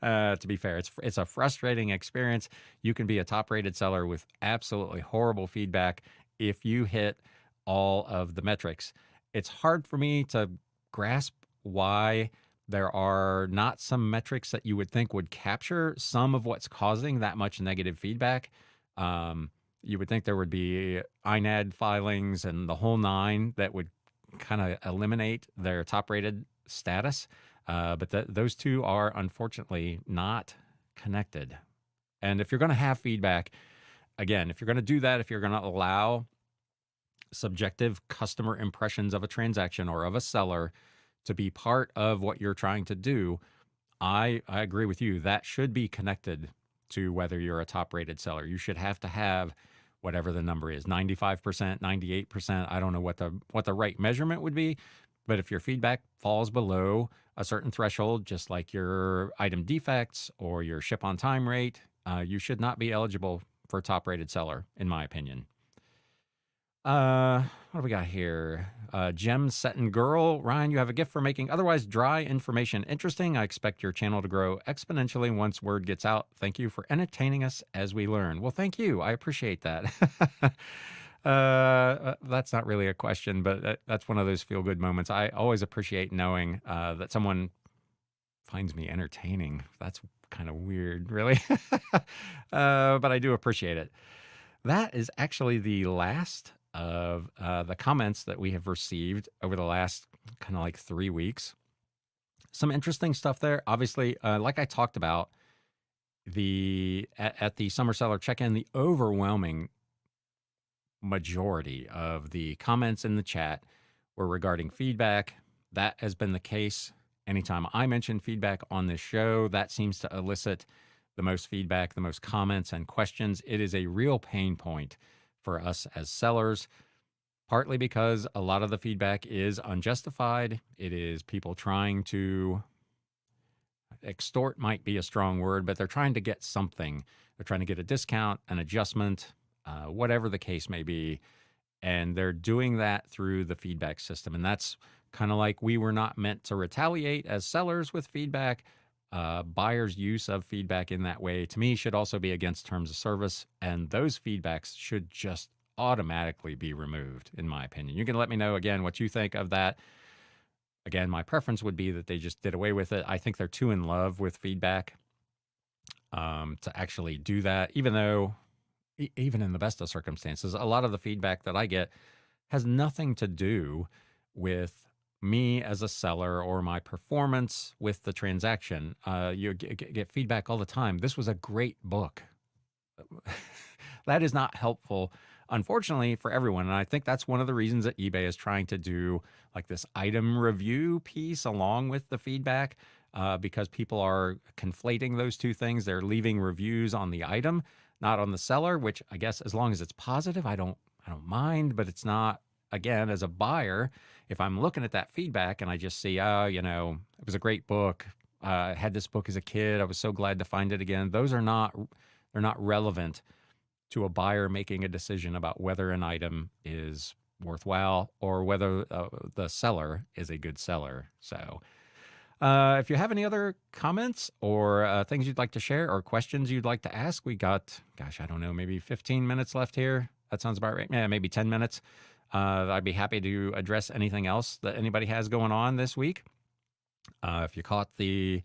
To be fair, it's a frustrating experience. You can be a top rated seller with absolutely horrible feedback if you hit all of the metrics. It's hard for me to grasp why there are not some metrics that you would think would capture some of what's causing that much negative feedback. You would think there would be INAD filings and the whole nine that would kind of eliminate their top rated status. But those two are unfortunately not connected. And if you're going to have feedback, again, if you're going to do that, if you're going to allow subjective customer impressions of a transaction or of a seller to be part of what you're trying to do, I agree with you. That should be connected to whether you're a top rated seller. You should have to have whatever the number is, 95%, 98%. I don't know what the right measurement would be, but if your feedback falls below a certain threshold, just like your item defects or your ship on time rate, you should not be eligible for a top rated seller, in my opinion. What do we got here? Gem Setting Girl. Ryan, you have a gift for making otherwise dry information interesting. I expect your channel to grow exponentially once word gets out. Thank you for entertaining us as we learn. Well, thank you. I appreciate that. That's not really a question, but that's one of those feel-good moments. I always appreciate knowing that someone finds me entertaining. That's kind of weird, really. But I do appreciate it. That is actually the last of the comments that we have received over the last kind of like 3 weeks. Some interesting stuff there. Obviously, like I talked about, at the Summer Seller Check-In, the overwhelming majority of the comments in the chat were regarding feedback. That has been the case. Anytime I mention feedback on this show, that seems to elicit the most feedback, the most comments and questions. It is a real pain point for us as sellers, partly because a lot of the feedback is unjustified. It is people trying to extort, might be a strong word, but they're trying to get something. They're trying to get a discount, an adjustment, whatever the case may be. And they're doing that through the feedback system. And that's kind of like we were not meant to retaliate as sellers with feedback. Buyers' use of feedback in that way, to me, should also be against terms of service. And those feedbacks should just automatically be removed, in my opinion. You can let me know again what you think of that. Again, my preference would be that they just did away with it. I think they're too in love with feedback to actually do that, even though, even in the best of circumstances, a lot of the feedback that I get has nothing to do with me as a seller or my performance with the transaction. You get feedback all the time. This was a great book. That is not helpful, unfortunately, for everyone. And I think that's one of the reasons that eBay is trying to do like this item review piece along with the feedback, because people are conflating those two things. They're leaving reviews on the item, not on the seller, which I guess as long as it's positive, I don't mind, but it's not. Again, as a buyer, if I'm looking at that feedback and I just see, oh, it was a great book. I had this book as a kid. I was so glad to find it again. They're not relevant to a buyer making a decision about whether an item is worthwhile or whether the seller is a good seller. So if you have any other comments or things you'd like to share or questions you'd like to ask, we got, gosh, I don't know, maybe 15 minutes left here. That sounds about right. Yeah, maybe 10 minutes. I'd be happy to address anything else that anybody has going on this week. If you caught the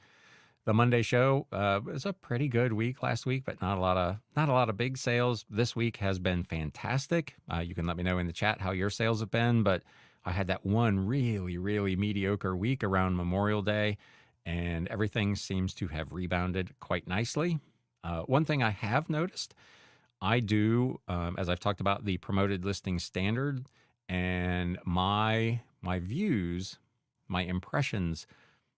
Monday show, it was a pretty good week last week, but not a lot of big sales. This week has been fantastic. You can let me know in the chat how your sales have been, but I had that one really, really mediocre week around Memorial Day, and everything seems to have rebounded quite nicely. One thing I have noticed, I do, as I've talked about, the promoted listing standard, and my views, my impressions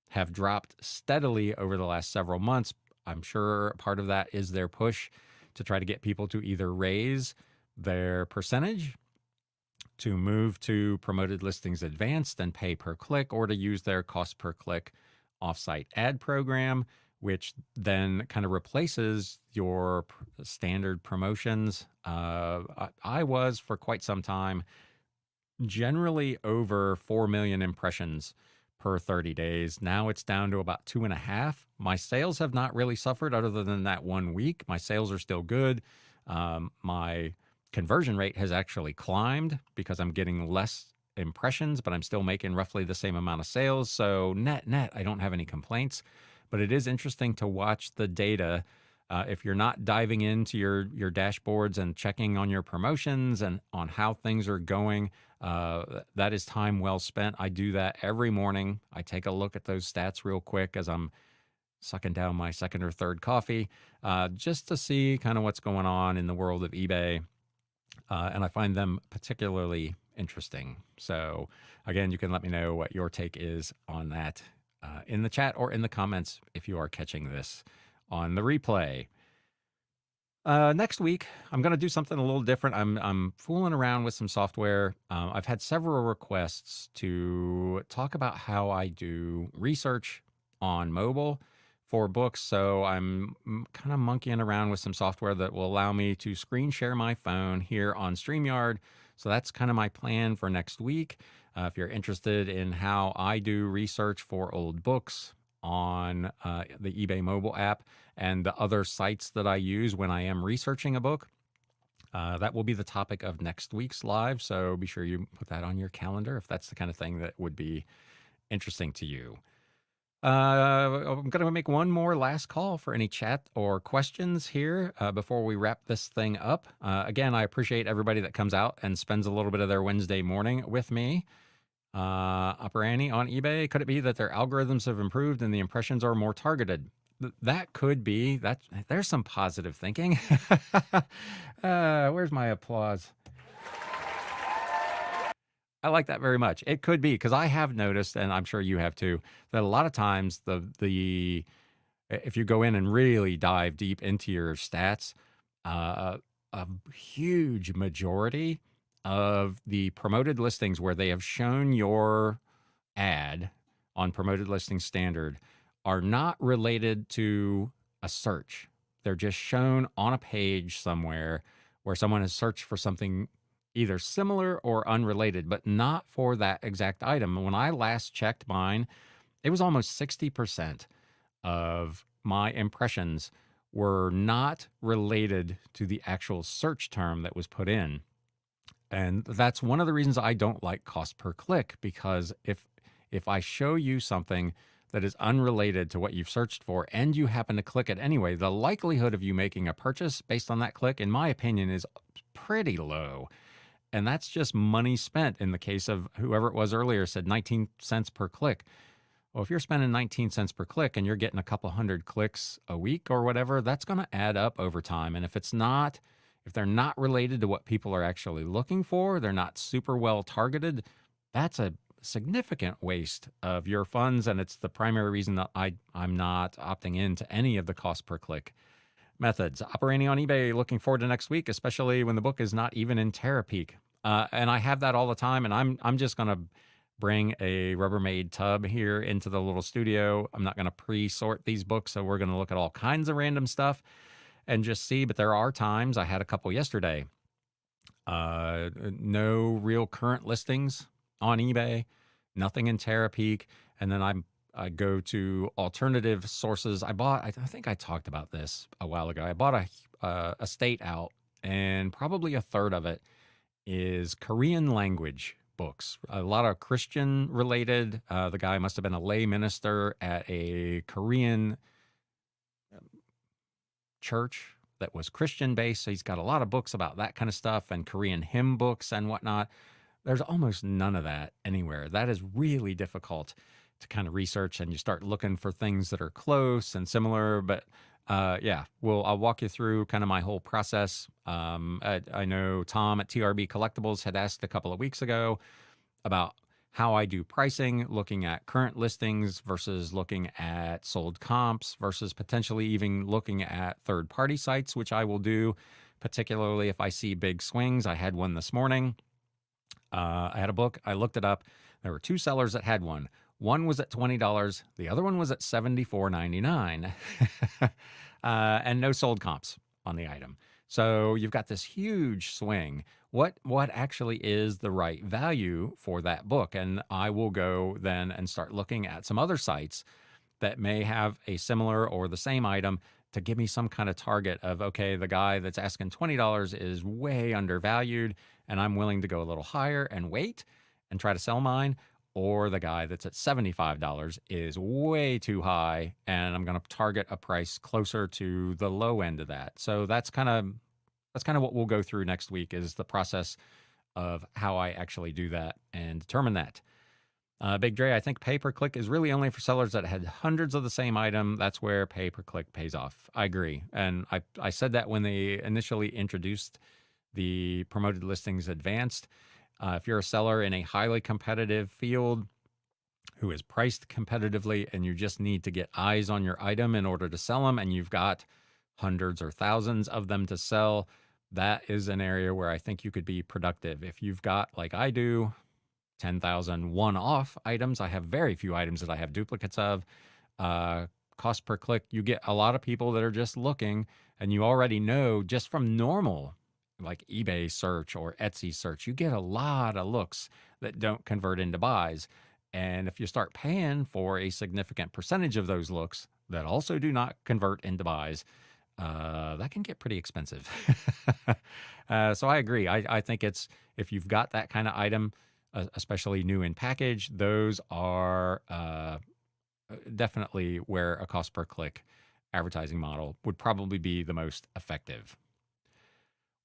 have dropped steadily over the last several months. I'm sure part of that is their push to try to get people to either raise their percentage, to move to promoted listings advanced and pay per click, or to use their cost per click offsite ad program, which then kind of replaces your standard promotions. I was, for quite some time, generally over 4 million impressions per 30 days. Now it's down to about 2.5. My sales have not really suffered other than that 1 week. My sales are still good. My conversion rate has actually climbed because I'm getting less impressions, but I'm still making roughly the same amount of sales. So net, I don't have any complaints. But it is interesting to watch the data. If you're not diving into your dashboards and checking on your promotions and on how things are going, that is time well spent. I do that every morning. I take a look at those stats real quick as I'm sucking down my second or third coffee, just to see kind of what's going on in the world of eBay. And I find them particularly interesting. So again, you can let me know what your take is on that in the chat or in the comments if you are catching this on the replay. Next week, I'm going to do something a little different. I'm fooling around with some software. I've had several requests to talk about how I do research on mobile for books. So I'm kind of monkeying around with some software that will allow me to screen share my phone here on StreamYard. So that's kind of my plan for next week. If you're interested in how I do research for old books on the eBay mobile app and the other sites that I use when I am researching a book, that will be the topic of next week's live. So be sure you put that on your calendar if that's the kind of thing that would be interesting to you. I'm going to make one more last call for any chat or questions here before we wrap this thing up. Again, I appreciate everybody that comes out and spends a little bit of their Wednesday morning with me. Upper Annie on eBay, could it be that their algorithms have improved and the impressions are more targeted? That could be. There's some positive thinking. Where's my applause? I like that very much. It could be, because I have noticed, and I'm sure you have too, that a lot of times if you go in and really dive deep into your stats, a huge majority of the promoted listings where they have shown your ad on promoted listing standard are not related to a search. They're just shown on a page somewhere where someone has searched for something either similar or unrelated, but not for that exact item. When I last checked mine, it was almost 60% of my impressions were not related to the actual search term that was put in. And that's one of the reasons I don't like cost per click, because if I show you something that is unrelated to what you've searched for and you happen to click it anyway, the likelihood of you making a purchase based on that click, in my opinion, is pretty low. And that's just money spent. In the case of whoever it was earlier said 19 cents per click. Well, if you're spending 19 cents per click and you're getting a couple hundred clicks a week or whatever, that's going to add up over time. And if they're not related to what people are actually looking for, they're not super well targeted, that's a significant waste of your funds. And it's the primary reason that I'm not opting into any of the cost per click methods. Operating on eBay, looking forward to next week, especially when the book is not even in Terapeak. And I have that all the time, and I'm just going to bring a Rubbermaid tub here into the little studio. I'm not going to pre-sort these books, so we're going to look at all kinds of random stuff and just see. But there are times, I had a couple yesterday, no real current listings on eBay, nothing in Terapeak, and then I go to alternative sources. I think I talked about this a while ago. I bought a estate out, and probably a third of it is Korean language books, a lot of Christian related. The guy must have been a lay minister at a Korean church that was Christian based. So he's got a lot of books about that kind of stuff and Korean hymn books and whatnot. There's almost none of that anywhere. That is really difficult to kind of research, and you start looking for things that are close and similar. But yeah, I'll walk you through kind of my whole process. I know Tom at TRB Collectibles had asked a couple of weeks ago about how I do pricing, looking at current listings versus looking at sold comps versus potentially even looking at third-party sites, which I will do, particularly if I see big swings. I had one this morning. I had a book. I looked it up. There were two sellers that had one. One was at $20. The other one was at $74.99. And no sold comps on the item. So you've got this huge swing. What actually is the right value for that book? And I will go then and start looking at some other sites that may have a similar or the same item to give me some kind of target of, okay, the guy that's asking $20 is way undervalued and I'm willing to go a little higher and wait and try to sell mine. Or the guy that's at $75 is way too high and I'm going to target a price closer to the low end of that. So that's kind of what we'll go through next week, is the process of how I actually do that and determine that. Big Dre, I think pay-per-click is really only for sellers that had hundreds of the same item. That's where pay-per-click pays off. I agree. And I said that when they initially introduced the Promoted Listings Advanced. If you're a seller in a highly competitive field who is priced competitively and you just need to get eyes on your item in order to sell them, and you've got hundreds or thousands of them to sell, that is an area where I think you could be productive. If you've got, like I do, 10,000 one-off items, I have very few items that I have duplicates of. Cost per click, you get a lot of people that are just looking, and you already know just from normal like eBay search or Etsy search, you get a lot of looks that don't convert into buys. And if you start paying for a significant percentage of those looks that also do not convert into buys, that can get pretty expensive. So I agree. I think if you've got that kind of item, especially new in package, those are definitely where a cost per click advertising model would probably be the most effective.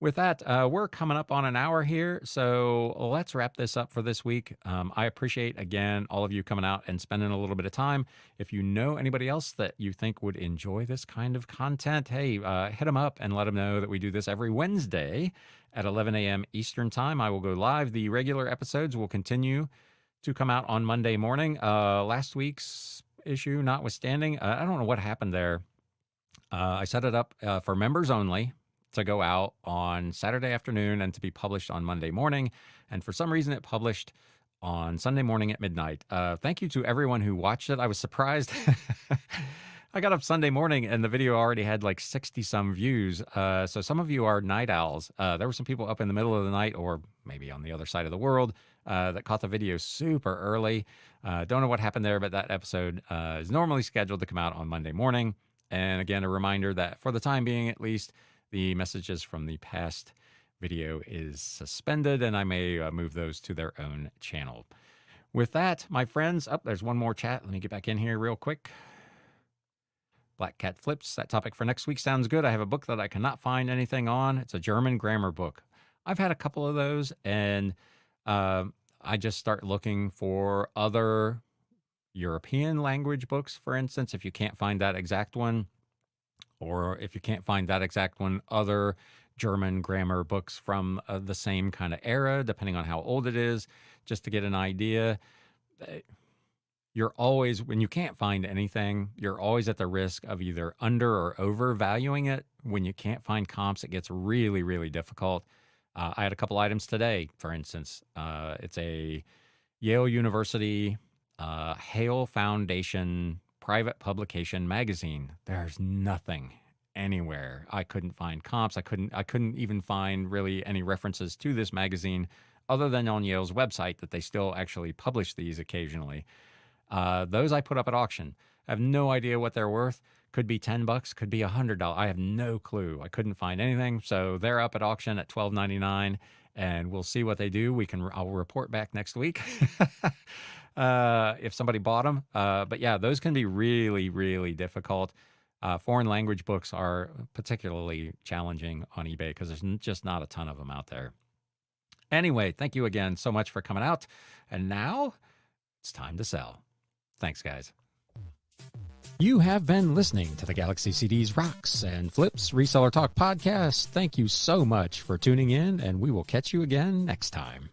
With that, we're coming up on an hour here, so let's wrap this up for this week. I appreciate, again, all of you coming out and spending a little bit of time. If you know anybody else that you think would enjoy this kind of content, hey, hit them up and let them know that we do this every Wednesday at 11 a.m. Eastern Time. I will go live. The regular episodes will continue to come out on Monday morning. Last week's issue notwithstanding, I don't know what happened there. I set it up for members only to go out on Saturday afternoon and to be published on Monday morning. And for some reason, it published on Sunday morning at midnight. Thank you to everyone who watched it. I was surprised I got up Sunday morning and the video already had like 60 some views. So some of you are night owls. There were some people up in the middle of the night or maybe on the other side of the world that caught the video super early. Don't know what happened there, but that episode is normally scheduled to come out on Monday morning. And again, a reminder that for the time being, at least, the messages from the past video is suspended, and I may move those to their own channel. With that, my friends, there's one more chat. Let me get back in here real quick. Black Cat Flips, that topic for next week sounds good. I have a book that I cannot find anything on. It's a German grammar book. I've had a couple of those, and I just start looking for other European language books, for instance, if you can't find that exact one, or if you can't find that exact one, other German grammar books from the same kind of era, depending on how old it is, just to get an idea. You're always, when you can't find anything, you're always at the risk of either under or overvaluing it. When you can't find comps, it gets really, really difficult. I had a couple items today, for instance. It's a Yale University Hale Foundation private publication magazine. There's nothing anywhere. I couldn't find comps. I couldn't even find really any references to this magazine other than on Yale's website that they still actually publish these occasionally. Those I put up at auction. I have no idea what they're worth. Could be $10, could be $100. I have no clue. I couldn't find anything. So they're up at auction at $12.99, and we'll see what they do. I'll report back next week if somebody bought them. But yeah, those can be really, really difficult. Foreign language books are particularly challenging on eBay because there's just not a ton of them out there. Anyway, thank you again so much for coming out. And now it's time to sell. Thanks, guys. You have been listening to the Galaxy CDs Rocks and Flips Reseller Talk podcast. Thank you so much for tuning in, and we will catch you again next time.